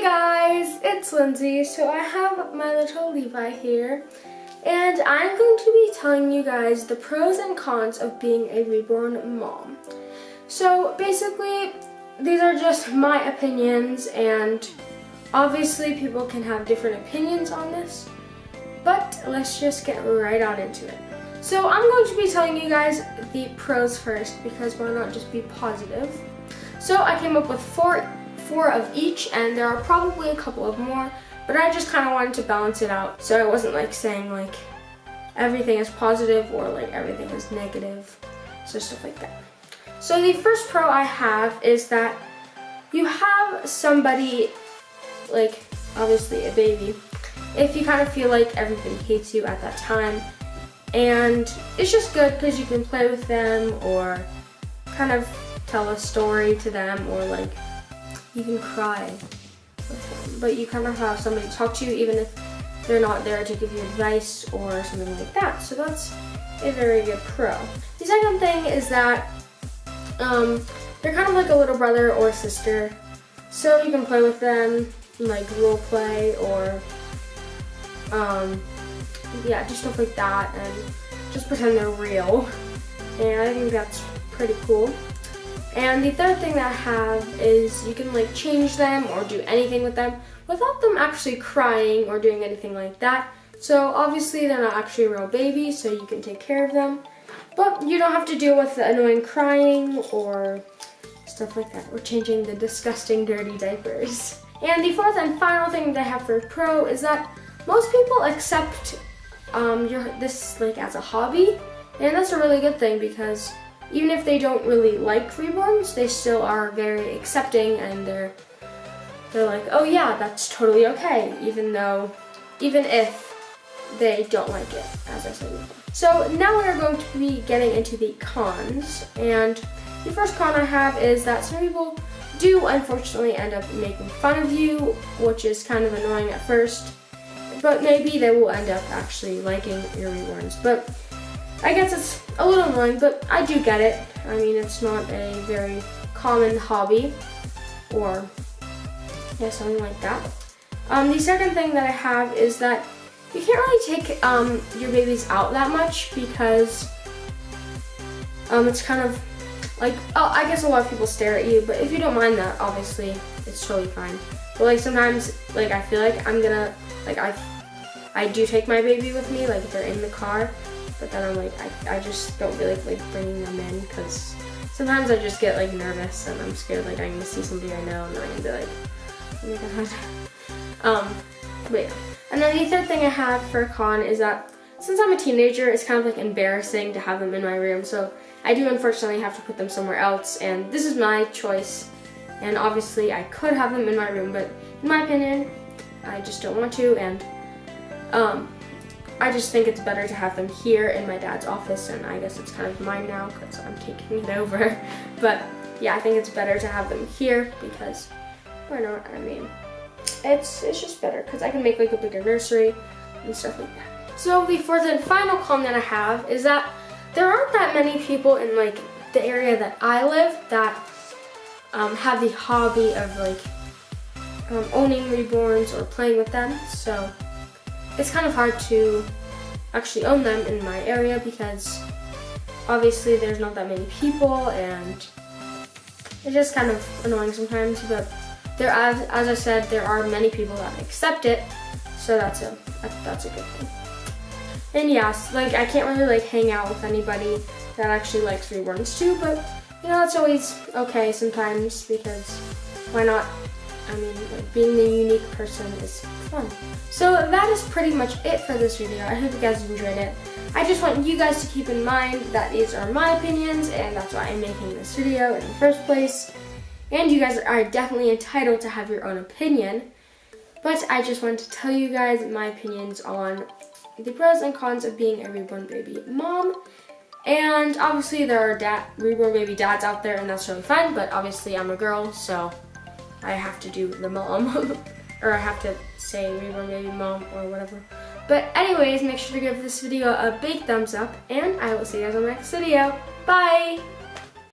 guys, it's Lindsay. So I have my little Levi here, and I'm going to be telling you guys the pros and cons of being a reborn mom. So basically, these are just my opinions, and obviously people can have different opinions on this, but let's just get right on into it. So I'm going to be telling you guys the pros first, because why not just be positive. So I came up with four of each, and there are probably a couple of more, but I just kind of wanted to balance it out, so I wasn't like saying like everything is positive or like everything is negative, so stuff like that. So the first pro I have is that you have somebody, like obviously a baby, if you kind of feel like everybody hates you at that time, and it's just good because you can play with them or kind of tell a story to them, or like you can cry with them, but you kind of have somebody to talk to, even if they're not there to give you advice or something like that. So that's a very good pro. The second thing is that they're kind of like a little brother or sister, so you can play with them, like role play or yeah, just stuff like that, and just pretend they're real. And I think that's pretty cool. And the third thing that I have is you can like change them or do anything with them without them actually crying or doing anything like that. So obviously they're not actually a real baby, so you can take care of them, but you don't have to deal with the annoying crying or stuff like that, or changing the disgusting dirty diapers. And the fourth and final thing that I have for pro is that most people accept this like as a hobby, and that's a really good thing, because even if they don't really like reborns, they still are very accepting, and they're like, oh yeah, that's totally okay, even if they don't like it, as I said before. So now we're going to be getting into the cons, and the first con I have is that some people do unfortunately end up making fun of you, which is kind of annoying at first, but maybe they will end up actually liking your reborns. But I guess it's a little annoying, but I do get it. I mean, it's not a very common hobby, or yeah, something like that. The second thing that I have is that you can't really take your babies out that much, because it's kind of like, oh, I guess a lot of people stare at you, but if you don't mind that, obviously it's totally fine. But like sometimes, like I feel like I'm gonna, like I do take my baby with me, like if they're in the car, but then I'm like, I just don't really like bringing them in, because sometimes I just get like nervous and I'm scared like I'm gonna see somebody I know and then I'm gonna be like, oh my god. But yeah. And then the third thing I have for a con is that since I'm a teenager, it's kind of like embarrassing to have them in my room, so I do unfortunately have to put them somewhere else, and this is my choice, and obviously I could have them in my room, but in my opinion, I just don't want to, and I just think it's better to have them here in my dad's office, and I guess it's kind of mine now because I'm taking it over. But yeah, I think it's better to have them here, because why not? I mean, it's just better because I can make like a bigger nursery and stuff like that. So the fourth and final con that I have is that there aren't that many people in like the area that I live that have the hobby of like owning reborns or playing with them. So it's kind of hard to actually own them in my area, because obviously there's not that many people, and it's just kind of annoying sometimes. But there, as I said, there are many people that accept it, so that's a good thing. And yes, like I can't really like hang out with anybody that actually likes reborns too, but you know, it's always okay sometimes, because why not? I mean, like being the unique person is fun. So that is pretty much it for this video. I hope you guys enjoyed it. I just want you guys to keep in mind that these are my opinions, and that's why I'm making this video in the first place. And you guys are definitely entitled to have your own opinion. But I just want to tell you guys my opinions on the pros and cons of being a reborn baby mom. And obviously there are reborn baby dads out there, and that's really fun, but obviously I'm a girl, so I have to do the mom, or I have to say reborn baby mom or whatever. But anyways, make sure to give this video a big thumbs up, and I will see you guys on the next video. Bye!